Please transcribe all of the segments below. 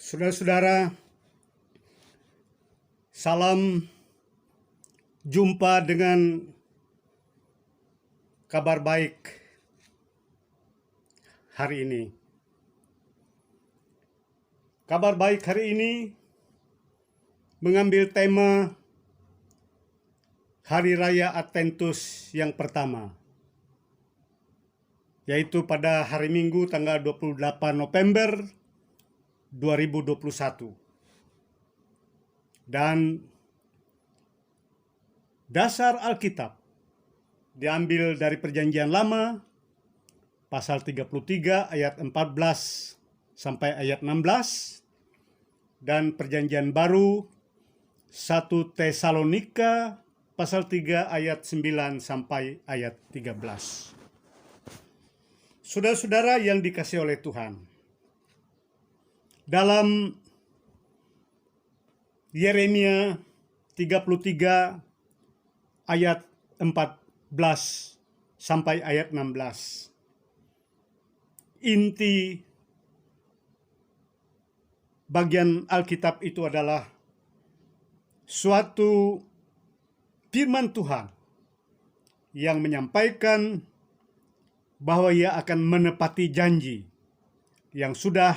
Saudara-saudara, salam jumpa dengan kabar baik hari ini. Kabar baik hari ini mengambil tema Hari Raya Adventus yang pertama, yaitu pada hari Minggu tanggal 28 November 2021. Dan dasar Alkitab diambil dari Perjanjian Lama pasal 33 ayat 14 sampai ayat 16 dan Perjanjian Baru 1 Tesalonika pasal 3 ayat 9 sampai ayat 13. Saudara-saudara yang dikasihi oleh Tuhan, dalam Yeremia 33 ayat 14 sampai ayat 16. Inti bagian Alkitab itu adalah suatu firman Tuhan yang menyampaikan bahwa Ia akan menepati janji yang sudah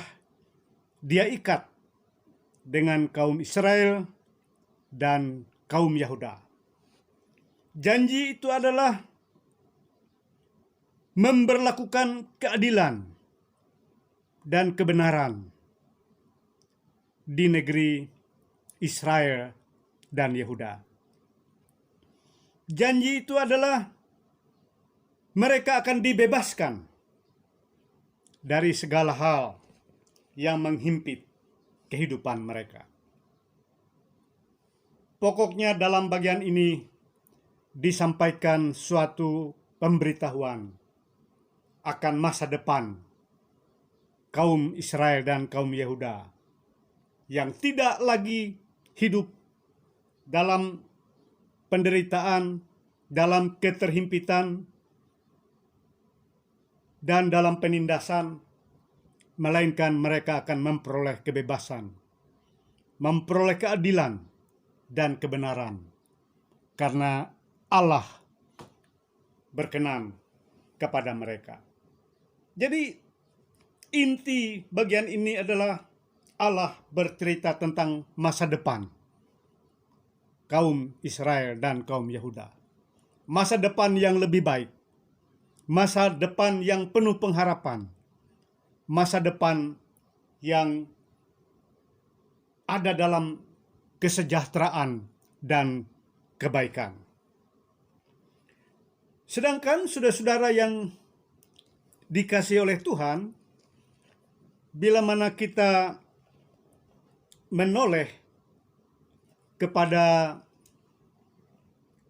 Dia ikat dengan kaum Israel dan kaum Yahuda. Janji itu adalah memberlakukan keadilan dan kebenaran di negeri Israel dan Yehuda. Janji itu adalah mereka akan dibebaskan dari segala hal yang menghimpit kehidupan mereka. Pokoknya dalam bagian ini disampaikan suatu pemberitahuan akan masa depan kaum Israel dan kaum Yehuda yang tidak lagi hidup dalam penderitaan, dalam keterhimpitan, dan dalam penindasan, melainkan mereka akan memperoleh kebebasan, memperoleh keadilan dan kebenaran, karena Allah berkenan kepada mereka. Jadi inti bagian ini adalah Allah bercerita tentang masa depan kaum Israel dan kaum Yehuda. Masa depan yang lebih baik, masa depan yang penuh pengharapan, masa depan yang ada dalam kesejahteraan dan kebaikan. Sedangkan saudara-saudara yang dikasihi oleh Tuhan, bila mana kita menoleh kepada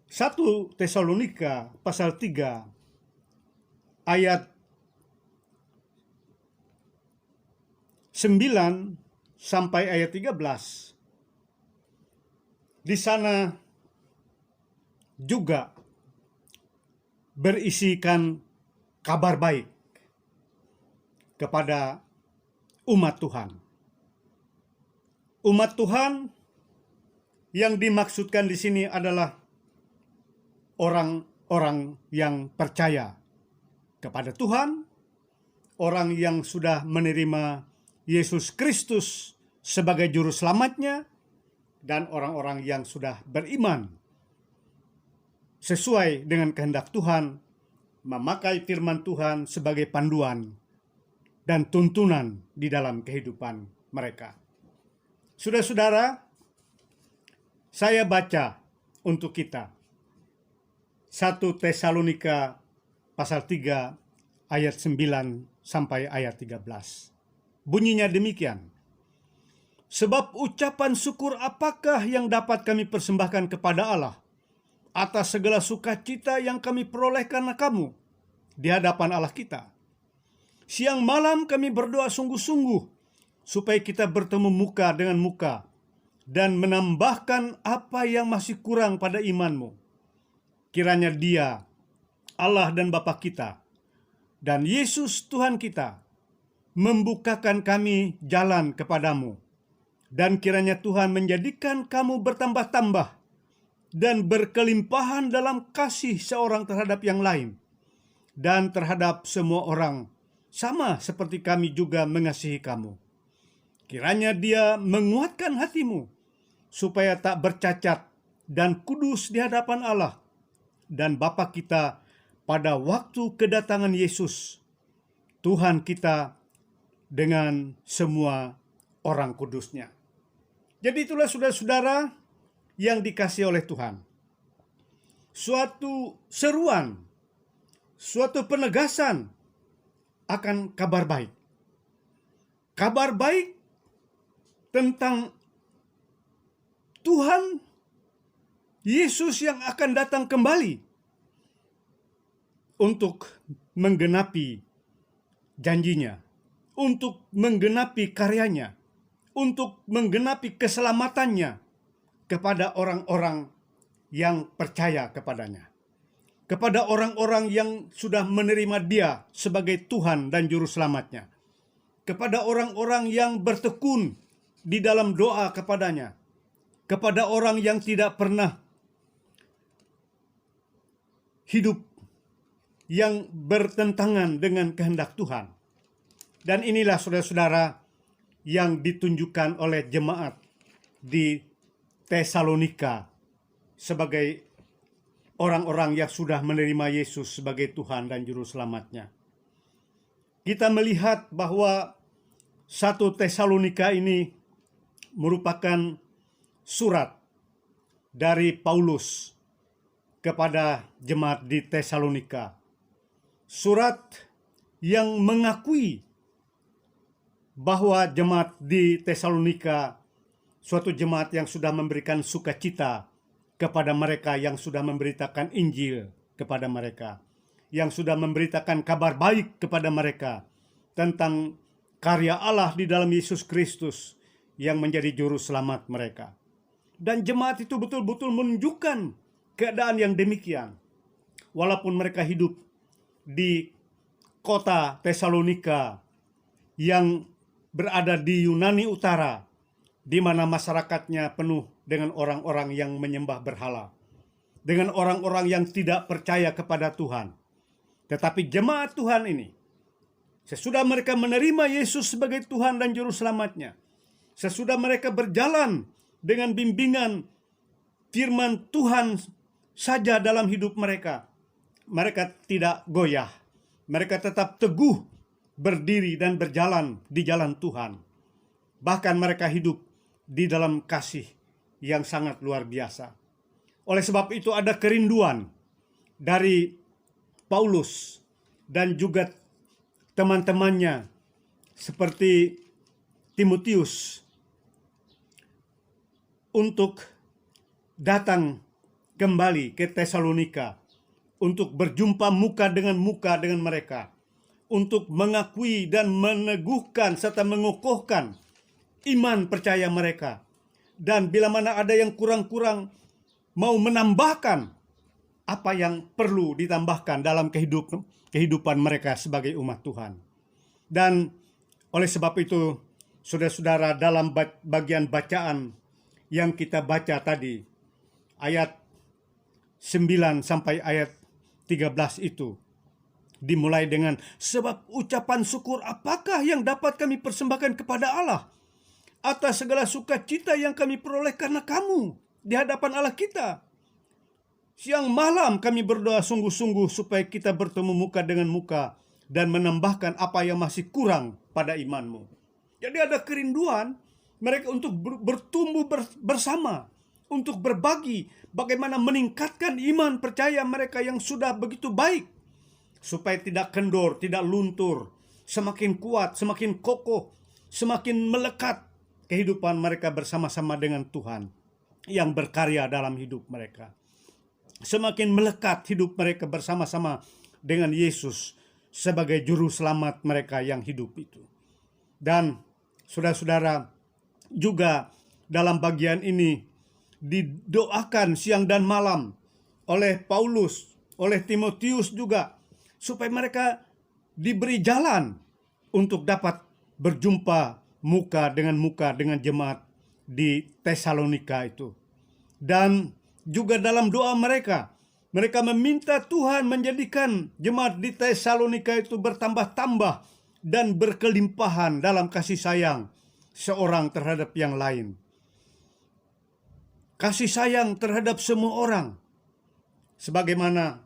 1 Tesalonika pasal 3 ayat 9 sampai ayat 13. Di sana juga berisikan kabar baik kepada umat Tuhan. Umat Tuhan yang dimaksudkan di sini adalah orang-orang yang percaya kepada Tuhan, orang yang sudah menerima Yesus Kristus sebagai juru selamatnya, dan orang-orang yang sudah beriman sesuai dengan kehendak Tuhan, memakai firman Tuhan sebagai panduan dan tuntunan di dalam kehidupan mereka. Saudara-saudara, saya baca untuk kita 1 Tesalonika pasal 3 ayat 9 sampai ayat 13. Bunyinya demikian. Sebab ucapan syukur apakah yang dapat kami persembahkan kepada Allah atas segala sukacita yang kami peroleh karena kamu di hadapan Allah kita. Siang malam kami berdoa sungguh-sungguh supaya kita bertemu muka dengan muka dan menambahkan apa yang masih kurang pada imanmu. Kiranya Dia, Allah dan Bapa kita, dan Yesus Tuhan kita membukakan kami jalan kepadamu Dan kiranya Tuhan menjadikan kamu bertambah-tambah dan berkelimpahan dalam kasih seorang terhadap yang lain dan terhadap semua orang, sama seperti kami juga mengasihi kamu. Kiranya Dia menguatkan hatimu supaya tak bercacat dan kudus di hadapan Allah dan Bapa kita pada waktu kedatangan Yesus, Tuhan kita, dengan semua orang kudusnya. Jadi itulah saudara-saudara yang dikasihi oleh Tuhan. Suatu seruan, suatu penegasan akan kabar baik. Kabar baik tentang Tuhan Yesus yang akan datang kembali untuk menggenapi janjinya, untuk menggenapi karyanya, untuk menggenapi keselamatannya kepada orang-orang yang percaya kepadanya, kepada orang-orang yang sudah menerima Dia sebagai Tuhan dan Juru Selamatnya, kepada orang-orang yang bertekun di dalam doa kepadanya, kepada orang yang tidak pernah hidup yang bertentangan dengan kehendak Tuhan. Dan inilah saudara-saudara yang ditunjukkan oleh jemaat di Tesalonika sebagai orang-orang yang sudah menerima Yesus sebagai Tuhan dan Juru Selamatnya. Kita melihat bahwa 1 Tesalonika ini merupakan surat dari Paulus kepada jemaat di Tesalonika. Surat yang mengakui bahwa jemaat di Tesalonika suatu jemaat yang sudah memberikan sukacita kepada mereka, yang sudah memberitakan Injil kepada mereka, yang sudah memberitakan kabar baik kepada mereka tentang karya Allah di dalam Yesus Kristus yang menjadi juru selamat mereka. Dan jemaat itu betul-betul menunjukkan keadaan yang demikian. Walaupun mereka hidup di kota Tesalonika yang berada di Yunani Utara, di mana masyarakatnya penuh dengan orang-orang yang menyembah berhala, dengan orang-orang yang tidak percaya kepada Tuhan. Tetapi jemaat Tuhan ini, sesudah mereka menerima Yesus sebagai Tuhan dan Juru Selamatnya, sesudah mereka berjalan dengan bimbingan firman Tuhan saja dalam hidup mereka, mereka tidak goyah, mereka tetap teguh berdiri dan berjalan di jalan Tuhan. Bahkan mereka hidup di dalam kasih yang sangat luar biasa. Oleh sebab itu ada kerinduan dari Paulus dan juga teman-temannya seperti Timotius untuk datang kembali ke Tesalonika, untuk berjumpa muka dengan mereka, untuk mengakui dan meneguhkan serta mengukuhkan iman percaya mereka. Dan bila mana ada yang kurang-kurang, mau menambahkan apa yang perlu ditambahkan dalam kehidupan mereka sebagai umat Tuhan. Dan oleh sebab itu, saudara-saudara, dalam bagian bacaan yang kita baca tadi, ayat 9 sampai ayat 13 itu, dimulai dengan, sebab ucapan syukur apakah yang dapat kami persembahkan kepada Allah atas segala sukacita yang kami peroleh karena kamu di hadapan Allah kita. Siang malam kami berdoa sungguh-sungguh supaya kita bertemu muka dengan muka dan menambahkan apa yang masih kurang pada imanmu. Jadi ada kerinduan mereka untuk bertumbuh bersama, untuk berbagi bagaimana meningkatkan iman percaya mereka yang sudah begitu baik, supaya tidak kendor, tidak luntur, semakin kuat, semakin kokoh, semakin melekat kehidupan mereka bersama-sama dengan Tuhan yang berkarya dalam hidup mereka. Semakin melekat hidup mereka bersama-sama dengan Yesus sebagai juru selamat mereka yang hidup itu. Dan saudara-saudara, juga dalam bagian ini didoakan siang dan malam oleh Paulus, oleh Timotius juga, supaya mereka diberi jalan untuk dapat berjumpa muka dengan jemaat di Tesalonika itu. Dan juga dalam doa mereka meminta Tuhan menjadikan jemaat di Tesalonika itu bertambah-tambah dan berkelimpahan dalam kasih sayang seorang terhadap yang lain. Kasih sayang terhadap semua orang. Sebagaimana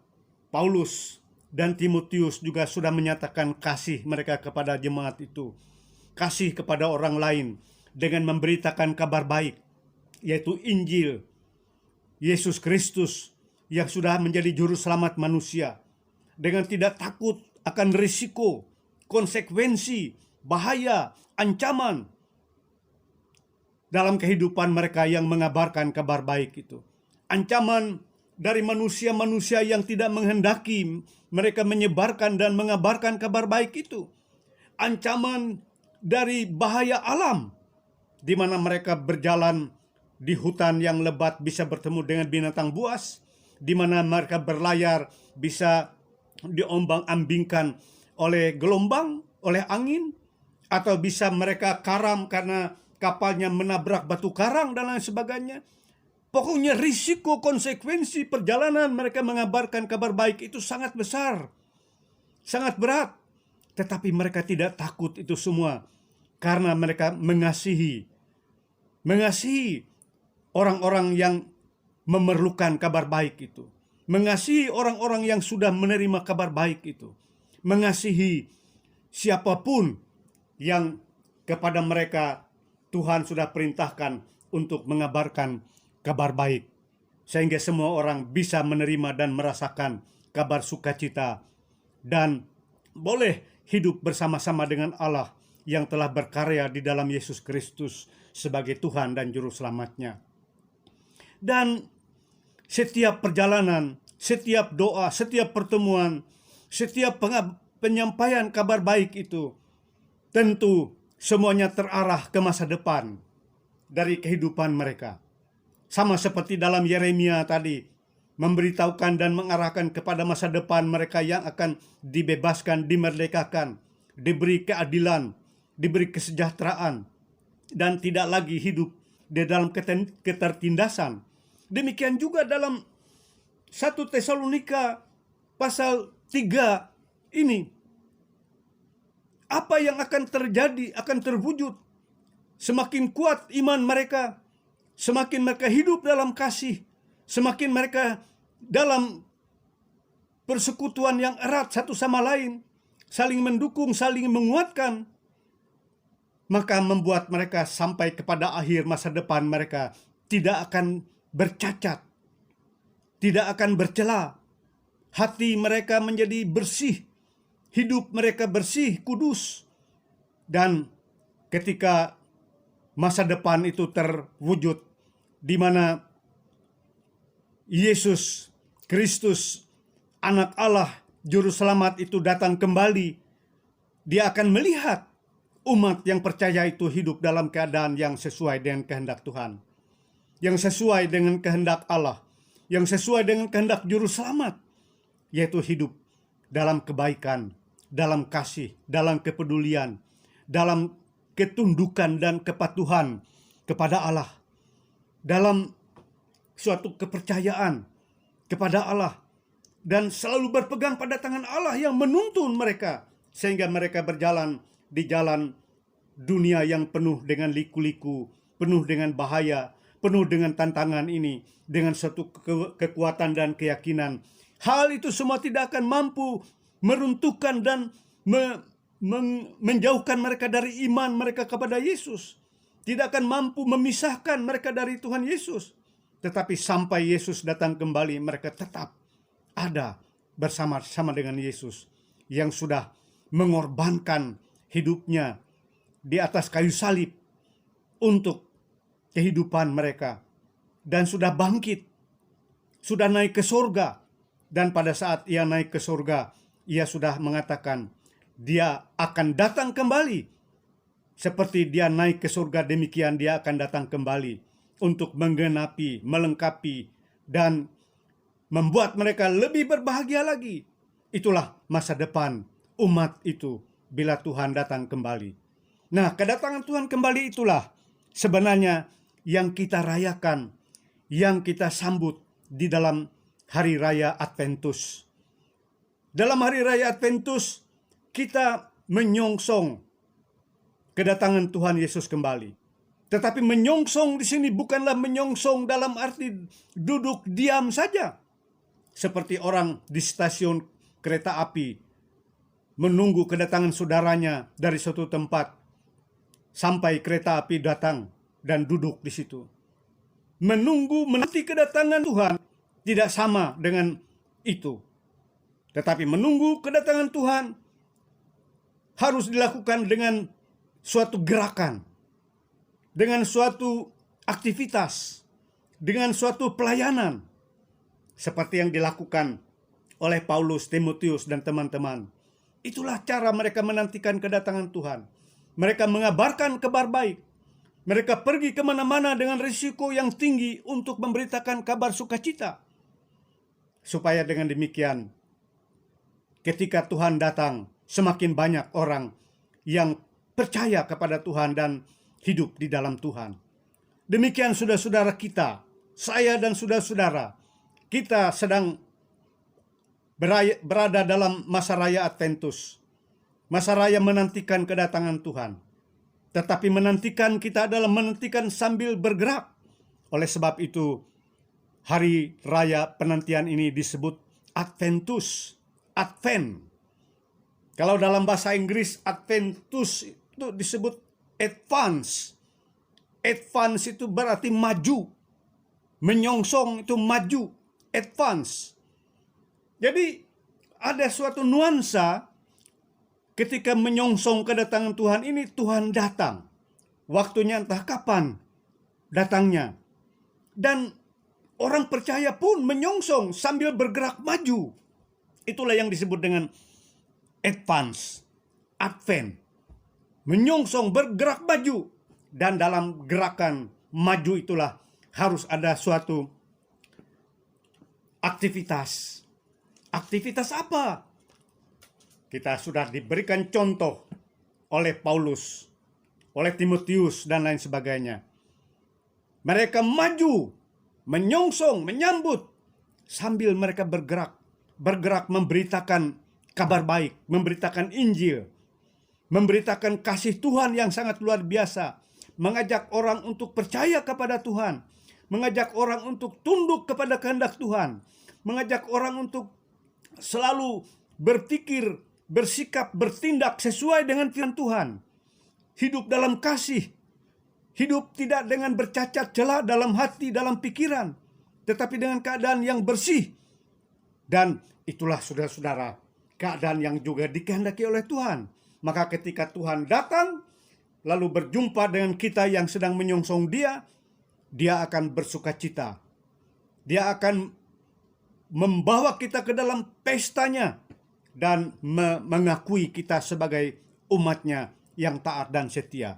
Paulus dan Timotius juga sudah menyatakan kasih mereka kepada jemaat itu. Kasih kepada orang lain dengan memberitakan kabar baik, yaitu Injil Yesus Kristus yang sudah menjadi juru selamat manusia. Dengan tidak takut akan risiko, konsekuensi, bahaya, ancaman dalam kehidupan mereka yang mengabarkan kabar baik itu. Ancaman dari manusia-manusia yang tidak menghendaki mereka menyebarkan dan mengabarkan kabar baik itu. Ancaman dari bahaya alam, di mana mereka berjalan di hutan yang lebat bisa bertemu dengan binatang buas, di mana mereka berlayar bisa diombang-ambingkan oleh gelombang, oleh angin, atau bisa mereka karam karena kapalnya menabrak batu karang dan lain sebagainya. Pokoknya risiko konsekuensi perjalanan mereka mengabarkan kabar baik itu sangat besar, sangat berat. Tetapi mereka tidak takut itu semua karena mereka mengasihi orang-orang yang memerlukan kabar baik itu. Mengasihi orang-orang yang sudah menerima kabar baik itu. Mengasihi siapapun yang kepada mereka Tuhan sudah perintahkan untuk mengabarkan kabar baik, sehingga semua orang bisa menerima dan merasakan kabar sukacita dan boleh hidup bersama-sama dengan Allah yang telah berkarya di dalam Yesus Kristus sebagai Tuhan dan Juru Selamatnya. Dan setiap perjalanan, setiap doa, setiap pertemuan, setiap penyampaian kabar baik itu tentu semuanya terarah ke masa depan dari kehidupan mereka. Sama seperti dalam Yeremia tadi, memberitahukan dan mengarahkan kepada masa depan mereka yang akan dibebaskan, dimerdekakan, diberi keadilan, diberi kesejahteraan, dan tidak lagi hidup di dalam ketertindasan. Demikian juga dalam 1 Tesalonika pasal 3 ini. Apa yang akan terjadi, akan terwujud. Semakin kuat iman mereka, semakin mereka hidup dalam kasih, semakin mereka dalam persekutuan yang erat satu sama lain, saling mendukung, saling menguatkan, maka membuat mereka sampai kepada akhir masa depan mereka tidak akan bercacat, tidak akan bercela. Hati mereka menjadi bersih, hidup mereka bersih, kudus. Dan ketika masa depan itu terwujud, di mana Yesus Kristus, Anak Allah, Juru Selamat itu datang kembali, dia akan melihat umat yang percaya itu hidup dalam keadaan yang sesuai dengan kehendak Tuhan, yang sesuai dengan kehendak Allah, yang sesuai dengan kehendak Juru Selamat, yaitu hidup dalam kebaikan, dalam kasih, dalam kepedulian, dalam ketundukan dan kepatuhan kepada Allah, dalam suatu kepercayaan kepada Allah, dan selalu berpegang pada tangan Allah yang menuntun mereka, sehingga mereka berjalan di jalan dunia yang penuh dengan liku-liku, penuh dengan bahaya, penuh dengan tantangan ini, dengan suatu kekuatan dan keyakinan. Hal itu semua tidak akan mampu meruntuhkan dan menjauhkan mereka dari iman mereka kepada Yesus. Tidak akan mampu memisahkan mereka dari Tuhan Yesus. Tetapi sampai Yesus datang kembali, mereka tetap ada bersama-sama dengan Yesus yang sudah mengorbankan hidupnya di atas kayu salib untuk kehidupan mereka, dan sudah bangkit, sudah naik ke surga. Dan pada saat ia naik ke surga, ia sudah mengatakan dia akan datang kembali. Seperti dia naik ke surga, demikian dia akan datang kembali untuk menggenapi, melengkapi, dan membuat mereka lebih berbahagia lagi. Itulah masa depan umat itu bila Tuhan datang kembali. Nah, kedatangan Tuhan kembali itulah sebenarnya yang kita rayakan, yang kita sambut di dalam Hari Raya Adventus. Dalam Hari Raya Adventus, kita menyongsong kedatangan Tuhan Yesus kembali. Tetapi menyongsong di sini bukanlah menyongsong dalam arti duduk diam saja. Seperti orang di stasiun kereta api menunggu kedatangan saudaranya dari suatu tempat sampai kereta api datang dan duduk di situ. Menanti kedatangan Tuhan tidak sama dengan itu. Tetapi menunggu kedatangan Tuhan harus dilakukan dengan suatu gerakan, dengan suatu aktivitas, dengan suatu pelayanan, seperti yang dilakukan oleh Paulus, Timotius, dan teman-teman. Itulah cara mereka menantikan kedatangan Tuhan. Mereka mengabarkan kabar baik. Mereka pergi kemana-mana dengan risiko yang tinggi untuk memberitakan kabar sukacita. Supaya dengan demikian, ketika Tuhan datang, semakin banyak orang yang percaya kepada Tuhan dan hidup di dalam Tuhan. Demikian saudara-saudara kita, saya dan saudara-saudara, kita sedang berada dalam masa raya Adventus. Masa raya menantikan kedatangan Tuhan. Tetapi menantikan kita adalah menantikan sambil bergerak. Oleh sebab itu, hari raya penantian ini disebut Adventus, Advent. Kalau dalam bahasa Inggris, Adventus itu disebut advance. Advance itu berarti maju. Menyongsong itu maju. Advance. Jadi ada suatu nuansa ketika menyongsong kedatangan Tuhan ini, Tuhan datang. Waktunya entah kapan datangnya. Dan orang percaya pun menyongsong sambil bergerak maju. Itulah yang disebut dengan advance, advent. Menyongsong, bergerak maju. Dan dalam gerakan maju itulah harus ada suatu aktivitas. Aktivitas apa? Kita sudah diberikan contoh oleh Paulus, oleh Timotius, dan lain sebagainya. Mereka maju, menyongsong, menyambut, sambil mereka bergerak memberitakan kabar baik, memberitakan Injil, memberitakan kasih Tuhan yang sangat luar biasa, mengajak orang untuk percaya kepada Tuhan, mengajak orang untuk tunduk kepada kehendak Tuhan, mengajak orang untuk selalu berpikir, bersikap, bertindak sesuai dengan firman Tuhan. Hidup dalam kasih. Hidup tidak dengan bercacat celah dalam hati, dalam pikiran. Tetapi dengan keadaan yang bersih. Dan itulah saudara-saudara, keadaan yang juga dikehendaki oleh Tuhan. Maka ketika Tuhan datang, lalu berjumpa dengan kita yang sedang menyongsong Dia, Dia akan bersukacita. Dia akan membawa kita ke dalam pestanya dan mengakui kita sebagai umatnya yang taat dan setia.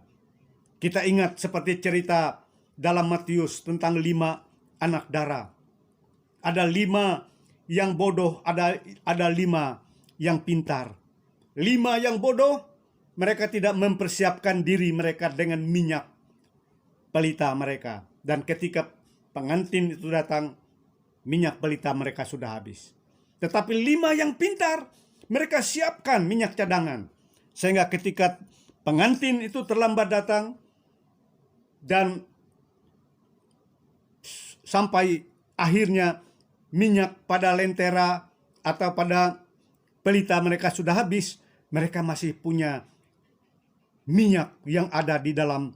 Kita ingat seperti cerita dalam Matius tentang 5 anak darah. Ada 5 yang bodoh, ada 5 yang pintar. 5 yang bodoh, mereka tidak mempersiapkan diri mereka dengan minyak pelita mereka. Dan ketika pengantin itu datang, minyak pelita mereka sudah habis. Tetapi 5 yang pintar, mereka siapkan minyak cadangan. Sehingga ketika pengantin itu terlambat datang, dan sampai akhirnya minyak pada lentera atau pada pelita mereka sudah habis, mereka masih punya minyak yang ada di dalam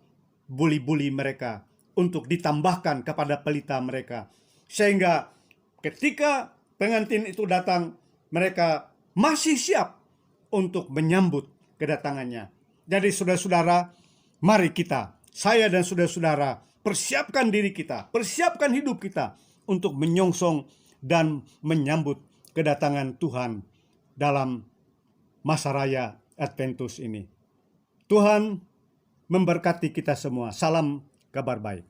buli-buli mereka untuk ditambahkan kepada pelita mereka. Sehingga ketika pengantin itu datang, mereka masih siap untuk menyambut kedatangannya. Jadi saudara-saudara, mari kita, saya dan saudara-saudara, persiapkan diri kita, persiapkan hidup kita untuk menyongsong dan menyambut kedatangan Tuhan dalam masa raya Adventus ini. Tuhan memberkati kita semua. Salam kabar baik.